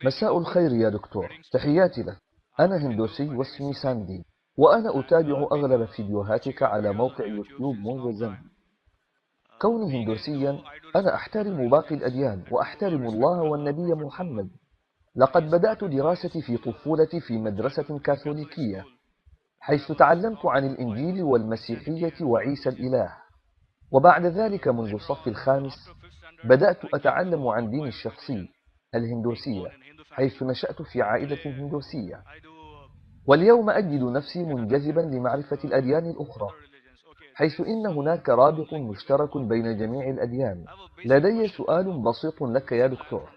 مساء الخير يا دكتور، تحياتي لك. أنا هندوسي واسمي ساندي، وأنا أتابع أغلب فيديوهاتك على موقع يوتيوب منذ زمن. كوني هندوسيا، أنا أحترم باقي الأديان وأحترم الله والنبي محمد. لقد بدأت دراستي في طفولتي في مدرسة كاثوليكية، حيث تعلمت عن الإنجيل والمسيحية وعيسى الإله. وبعد ذلك منذ الصف الخامس بدأت أتعلم عن ديني الشخصي الهندوسية، حيث نشأت في عائلة هندوسية. واليوم أجد نفسي منجذبا لمعرفة الأديان الأخرى، حيث إن هناك رابط مشترك بين جميع الأديان. لدي سؤال بسيط لك يا دكتور،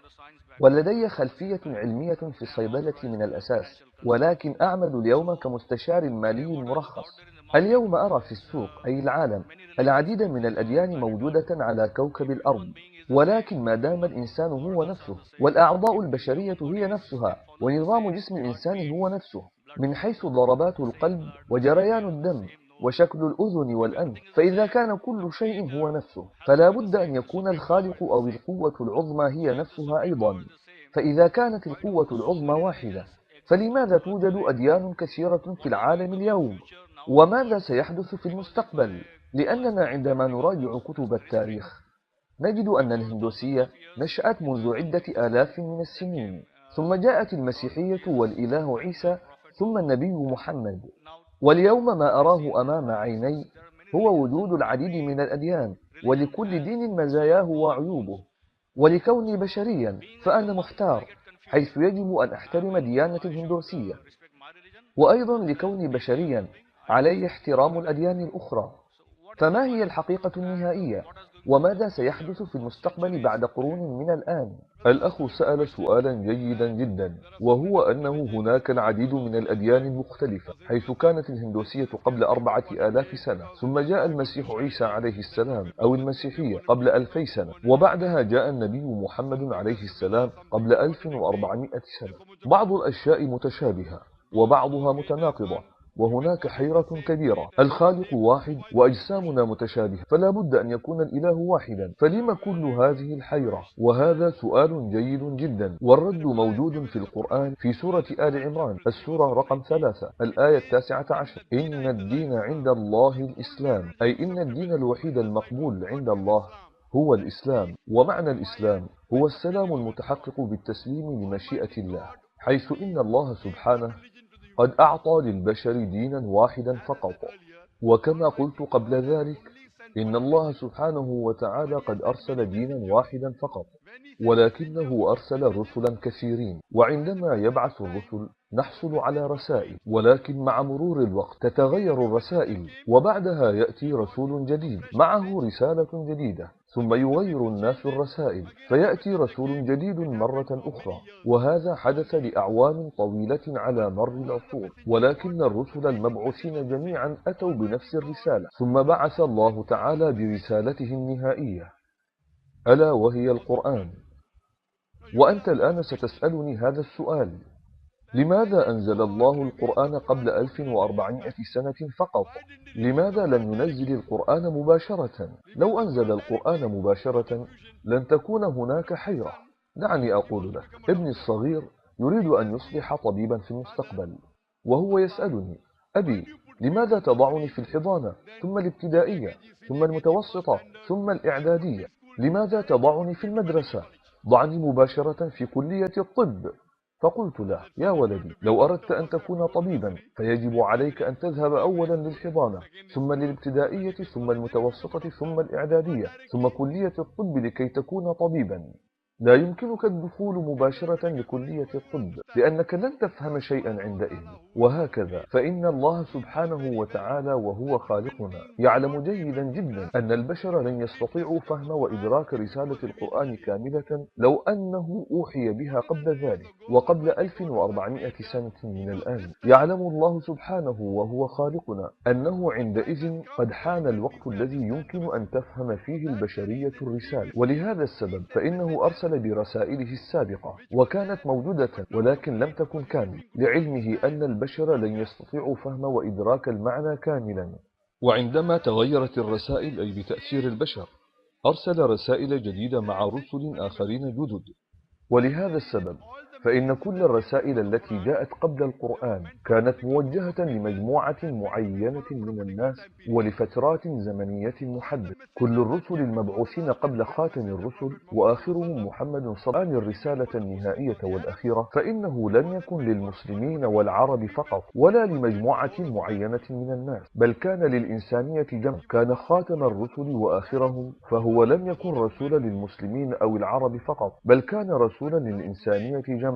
ولدي خلفية علمية في الصيدلة من الأساس، ولكن أعمل اليوم كمستشار مالي مرخص. اليوم أرى في السوق أي العالم العديد من الأديان موجودة على كوكب الأرض، ولكن ما دام الإنسان هو نفسه، والأعضاء البشرية هي نفسها، ونظام جسم الإنسان هو نفسه، من حيث ضربات القلب وجريان الدم وشكل الأذن والأنف، فإذا كان كل شيء هو نفسه، فلا بد أن يكون الخالق أو القوة العظمى هي نفسها أيضا. فإذا كانت القوة العظمى واحدة، فلماذا توجد أديان كثيرة في العالم اليوم؟ وماذا سيحدث في المستقبل؟ لأننا عندما نراجع كتب التاريخ نجد أن الهندوسية نشأت منذ عدة آلاف من السنين، ثم جاءت المسيحية والإله عيسى، ثم النبي محمد. واليوم ما أراه أمام عيني هو وجود العديد من الأديان، ولكل دين مزاياه وعيوبه. ولكوني بشريا فأنا محتار، حيث يجب أن أحترم ديانة الهندوسية، وأيضا لكوني بشريا علي احترام الأديان الأخرى. فما هي الحقيقة النهائية؟ وماذا سيحدث في المستقبل بعد قرون من الآن؟ الأخ سأل سؤالا جيدا جدا، وهو أنه هناك العديد من الأديان المختلفة، حيث كانت الهندوسية قبل 4000 سنة، ثم جاء المسيح عيسى عليه السلام أو المسيحية قبل 2000 سنة، وبعدها جاء النبي محمد عليه السلام قبل 1400 سنة. بعض الأشياء متشابهة وبعضها متناقضة، وهناك حيرة كبيرة. الخالق واحد وأجسامنا متشابهة، فلا بد أن يكون الإله واحدا، فلما كل هذه الحيرة؟ وهذا سؤال جيد جدا، والرد موجود في القرآن في سورة آل عمران السورة رقم 3 الآية 19: إن الدين عند الله الإسلام، أي إن الدين الوحيد المقبول عند الله هو الإسلام. ومعنى الإسلام هو السلام المتحقق بالتسليم لمشيئة الله، حيث إن الله سبحانه قد أعطى للبشر دينا واحدا فقط. وكما قلت قبل ذلك، إن الله سبحانه وتعالى قد أرسل دينا واحدا فقط، ولكنه أرسل رسلا كثيرين، وعندما يبعث الرسل نحصل على رسائل، ولكن مع مرور الوقت تتغير الرسائل، وبعدها يأتي رسول جديد معه رسالة جديدة، ثم يغير الناس الرسائل، فيأتي رسول جديد مرة أخرى، وهذا حدث لأعوام طويلة على مر العصور. ولكن الرسل المبعوثين جميعا أتوا بنفس الرسالة، ثم بعث الله تعالى برسالته النهائية، ألا وهي القرآن. وأنت الآن ستسألني هذا السؤال: لماذا أنزل الله القرآن قبل 1400 سنة فقط؟ لماذا لم ينزل القرآن مباشرة؟ لو أنزل القرآن مباشرة لن تكون هناك حيرة. دعني أقول لك، ابني الصغير يريد أن يصبح طبيبا في المستقبل، وهو يسألني: أبي، لماذا تضعني في الحضانة، ثم الابتدائية، ثم المتوسطة، ثم الإعدادية؟ لماذا تضعني في المدرسة؟ ضعني مباشرة في كلية الطب. فقلت له: يا ولدي، لو أردت أن تكون طبيبا فيجب عليك أن تذهب أولا للحضانة، ثم للابتدائية، ثم المتوسطة، ثم الإعدادية، ثم كلية الطب لكي تكون طبيبا. لا يمكنك الدخول مباشرة لكلية الطب، لأنك لن تفهم شيئا عندئذ. وهكذا، فإن الله سبحانه وتعالى وهو خالقنا يعلم جيدا جدا أن البشر لن يستطيعوا فهم وإدراك رسالة القرآن كاملة لو أنه أوحي بها قبل ذلك، وقبل 1400 سنة من الآن. يعلم الله سبحانه وهو خالقنا أنه عندئذ قد حان الوقت الذي يمكن أن تفهم فيه البشرية الرسالة، ولهذا السبب فإنه أرسل برسائله السابقة، وكانت موجودة ولكن لم تكن كاملة، لعلمه أن البشر لن يستطيعوا فهم وإدراك المعنى كاملا. وعندما تغيرت الرسائل، أي بتأثير البشر، أرسل رسائل جديدة مع رسل آخرين جدد، ولهذا السبب فإن كل الرسائل التي جاءت قبل القرآن كانت موجهة لمجموعة معينة من الناس ولفترات زمنية محددة. كل الرسل المبعوثين قبل خاتم الرسل وآخرهم محمد صلى الله عليه وسلم الرسالة النهائية والأخيرة، فإنه لم يكن للمسلمين والعرب فقط ولا لمجموعة معينة من الناس، بل كان للإنسانية جمع. كان خاتم الرسل وآخرهم فهو لم يكن رسولا للمسلمين أو العرب فقط، بل كان رسولا للإنسانية جمعاء.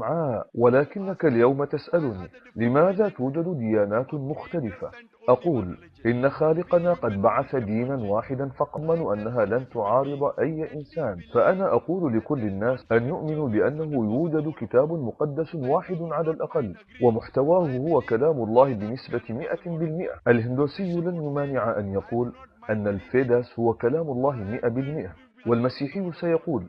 ولكنك اليوم تسألني لماذا توجد ديانات مختلفة؟ أقول إن خالقنا قد بعث دينا واحدا فقط، أؤمن أنها لن تعارض أي إنسان. فأنا أقول لكل الناس أن يؤمنوا بأنه يوجد كتاب مقدس واحد على الأقل، ومحتواه هو كلام الله بنسبة 100%. الهندوسي لن يمانع أن يقول أن الفيداس هو كلام الله 100%، والمسيحي سيقول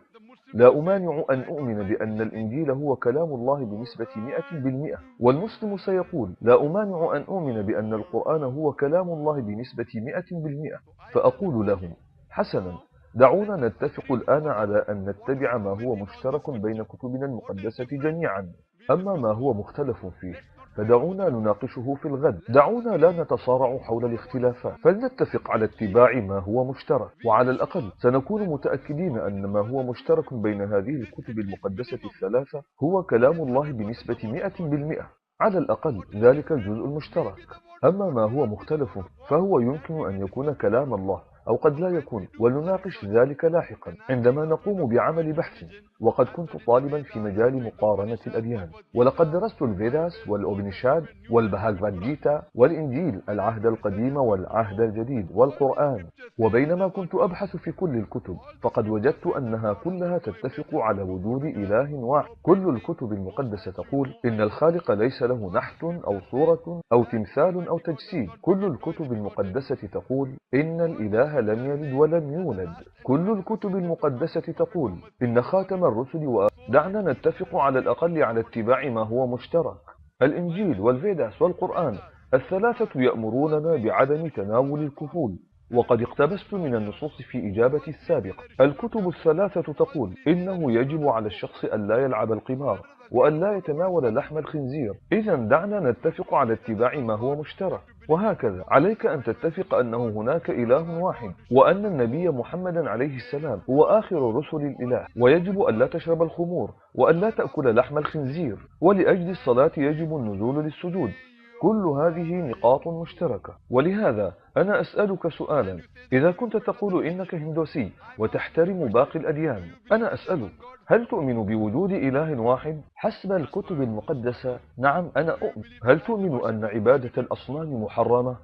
لا أمانع أن أؤمن بأن الإنجيل هو كلام الله بنسبة 100%، والمسلم سيقول لا أمانع أن أؤمن بأن القرآن هو كلام الله بنسبة 100%. فأقول لهم حسنا، دعونا نتفق الآن على أن نتبع ما هو مشترك بين كتبنا المقدسة جميعا، أما ما هو مختلف فيه فدعونا نناقشه في الغد. دعونا لا نتصارع حول الاختلافات، فلنتفق على اتباع ما هو مشترك، وعلى الأقل سنكون متأكدين أن ما هو مشترك بين هذه الكتب المقدسة الثلاثة هو كلام الله بنسبة 100%، على الأقل ذلك الجزء المشترك. أما ما هو مختلف فهو يمكن أن يكون كلام الله أو قد لا يكون، ولنناقش ذلك لاحقا عندما نقوم بعمل بحث. وقد كنت طالبا في مجال مقارنة الأديان، ولقد درست الفيداس والأوبنيشاد والبهاغفاد جيتا والإنجيل، العهد القديم والعهد الجديد والقرآن. وبينما كنت أبحث في كل الكتب فقد وجدت أنها كلها تتفق على وجود إله واحد. كل الكتب المقدسة تقول إن الخالق ليس له نحت أو صورة أو تمثال أو تجسيد. كل الكتب المقدسة تقول إن الإله لم يلد ولم يولد. كل الكتب المقدسة تقول إن خاتم الرسل دعنا نتفق على الأقل على اتباع ما هو مشترك. الإنجيل والفيداس والقرآن الثلاثة يأمروننا بعدم تناول الكفول، وقد اقتبست من النصوص في إجابتي السابقة. الكتب الثلاثة تقول إنه يجب على الشخص أن لا يلعب القمار وأن لا يتناول لحم الخنزير. إذا دعنا نتفق على اتباع ما هو مشترك. وهكذا عليك أن تتفق أنه هناك إله واحد، وأن النبي محمدا عليه السلام هو آخر رسل الإله، ويجب أن لا تشرب الخمور وأن لا تأكل لحم الخنزير، ولأجل الصلاة يجب النزول للسجود. كل هذه نقاط مشتركة. ولهذا أنا أسألك سؤالا، إذا كنت تقول إنك هندوسي وتحترم باقي الأديان، أنا أسألك هل تؤمن بوجود إله واحد؟ حسب الكتب المقدسة نعم أنا أؤمن. هل تؤمن أن عبادة الأصنام محرمة؟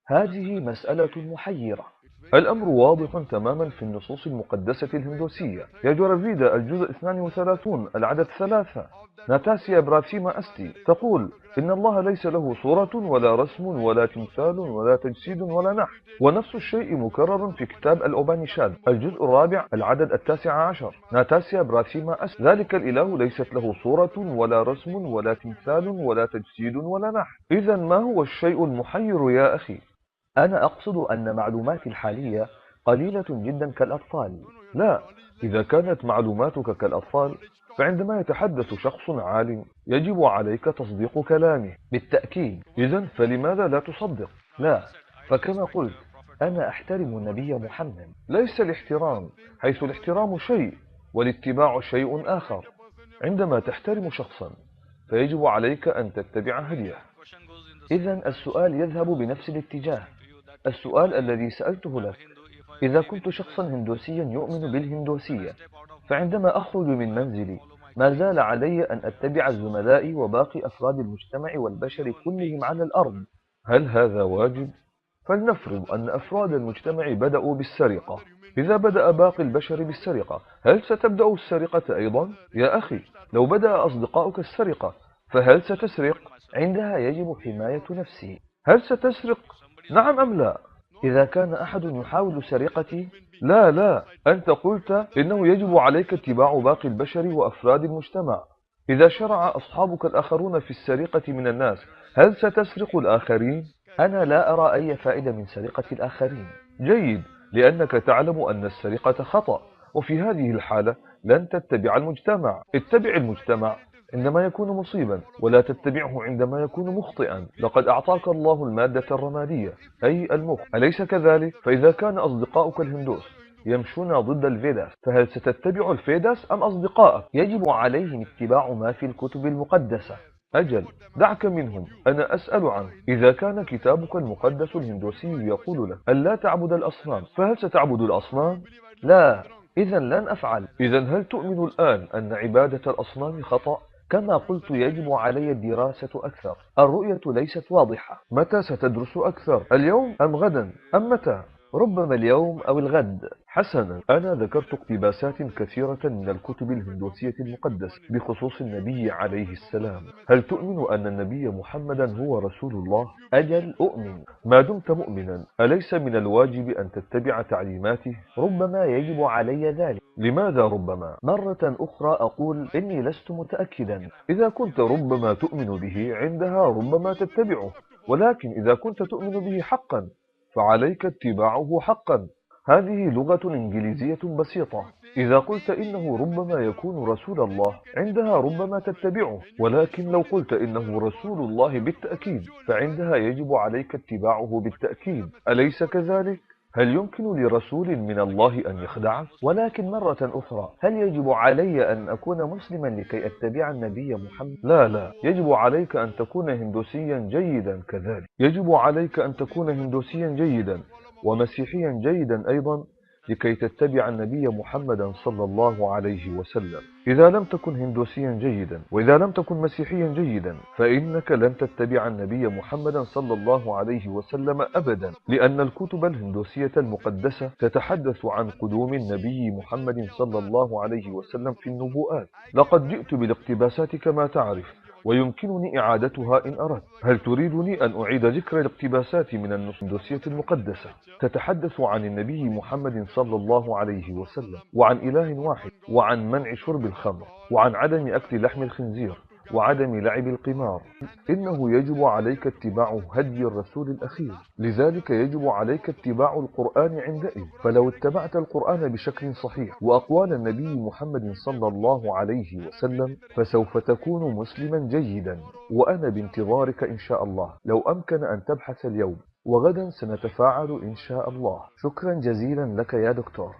هذه مسألة محيرة. الأمر واضح تماما في النصوص المقدسة الهندوسية. يجورفيدا الجزء 32 العدد 3. ناتاسيا براثيما أستي تقول إن الله ليس له صورة ولا رسم ولا تمثال ولا تجسيد ولا نحت. ونفس الشيء مكرر في كتاب الأوبانيشاد الجزء 4 العدد 19. ناتاسيا براثيما أستي ذلك الإله ليست له صورة ولا رسم ولا تمثال ولا تجسيد ولا نحت. إذا ما هو الشيء المحير يا أخي؟ أنا أقصد أن معلوماتي الحالية قليلة جدا كالأطفال. لا، إذا كانت معلوماتك كالأطفال فعندما يتحدث شخص عالم يجب عليك تصديق كلامه. بالتأكيد. إذن فلماذا لا تصدق؟ لا، فكما قلت أنا أحترم النبي محمد. ليس الاحترام، حيث الاحترام شيء والاتباع شيء آخر. عندما تحترم شخصا فيجب عليك أن تتبع هديه. إذن السؤال يذهب بنفس الاتجاه. السؤال الذي سألته لك، إذا كنت شخصا هندوسيا يؤمن بالهندوسية، فعندما أخرج من منزلي ما زال علي أن أتبع زملائي وباقي أفراد المجتمع والبشر كلهم على الأرض. هل هذا واجب؟ فلنفرض أن أفراد المجتمع بدأوا بالسرقة. إذا بدأ باقي البشر بالسرقة هل ستبدأ السرقة أيضا؟ يا أخي، لو بدأ أصدقائك السرقة فهل ستسرق؟ عندها يجب حماية نفسه. هل ستسرق؟ نعم أم لا؟ إذا كان أحد يحاول سرقتي؟ لا، أنت قلت إنه يجب عليك اتباع باقي البشر وأفراد المجتمع. إذا شرع أصحابك الآخرون في السرقة من الناس هل ستسرق الآخرين؟ أنا لا أرى أي فائدة من سرقة الآخرين. جيد، لأنك تعلم أن السرقة خطأ، وفي هذه الحالة لن تتبع المجتمع. اتبع المجتمع عندما يكون مصيبا، ولا تتبعه عندما يكون مخطئا. لقد أعطاك الله المادة الرمادية أي المخ، أليس كذلك؟ فإذا كان أصدقاؤك الهندوس يمشون ضد الفيداس، فهل ستتبع الفيداس أم أصدقائك؟ يجب عليهم اتباع ما في الكتب المقدسة. أجل، دعك منهم، أنا أسأل عنه. إذا كان كتابك المقدس الهندوسي يقول لك ألا تعبد الأصنام، فهل ستعبد الأصنام؟ لا، إذا لن أفعل. إذا هل تؤمن الآن أن عبادة الأصنام خطأ؟ كما قلت يجب علي الدراسة أكثر. الرؤية ليست واضحة. متى ستدرس أكثر؟ اليوم أم غدا أم متى؟ ربما اليوم أو الغد. حسنا، أنا ذكرت اقتباسات كثيرة من الكتب الهندوسية المقدسة بخصوص النبي عليه السلام. هل تؤمن أن النبي محمدا هو رسول الله؟ أجل أؤمن. ما دمت مؤمنا، أليس من الواجب أن تتبع تعليماته؟ ربما يجب علي ذلك. لماذا ربما؟ مرة أخرى أقول إني لست متأكدا. إذا كنت ربما تؤمن به، عندها ربما تتبعه، ولكن إذا كنت تؤمن به حقا فعليك اتباعه حقا. هذه لغة إنجليزية بسيطة. إذا قلت إنه ربما يكون رسول الله، عندها ربما تتبعه، ولكن لو قلت إنه رسول الله بالتأكيد، فعندها يجب عليك اتباعه بالتأكيد، أليس كذلك؟ هل يمكن لرسول من الله أن يخدعك؟ ولكن مرة أخرى، هل يجب علي أن أكون مسلما لكي أتبع النبي محمد؟ لا، يجب عليك أن تكون هندوسيا جيدا كذلك. يجب عليك أن تكون هندوسيا جيدا ومسيحيا جيدا أيضا لكي تتبع النبي محمدا صلى الله عليه وسلم. إذا لم تكن هندوسيا جيدا وإذا لم تكن مسيحيا جيدا، فإنك لن تتبع النبي محمدا صلى الله عليه وسلم أبدا، لأن الكتب الهندوسية المقدسة تتحدث عن قدوم النبي محمد صلى الله عليه وسلم في النبوءات. لقد جئت بالاقتباسات كما تعرف، ويمكنني إعادتها إن أردت. هل تريدني أن أعيد ذكر الاقتباسات من الهندوسية المقدسة؟ تتحدث عن النبي محمد صلى الله عليه وسلم، وعن إله واحد، وعن منع شرب الخمر، وعن عدم أكل لحم الخنزير، وعدم لعب القمار. إنه يجب عليك اتباع هدي الرسول الأخير، لذلك يجب عليك اتباع القرآن عندئذ. فلو اتبعت القرآن بشكل صحيح وأقوال النبي محمد صلى الله عليه وسلم، فسوف تكون مسلما جيدا، وأنا بانتظارك إن شاء الله. لو أمكن أن تبحث اليوم، وغدا سنتفاعل إن شاء الله. شكرا جزيلا لك يا دكتور.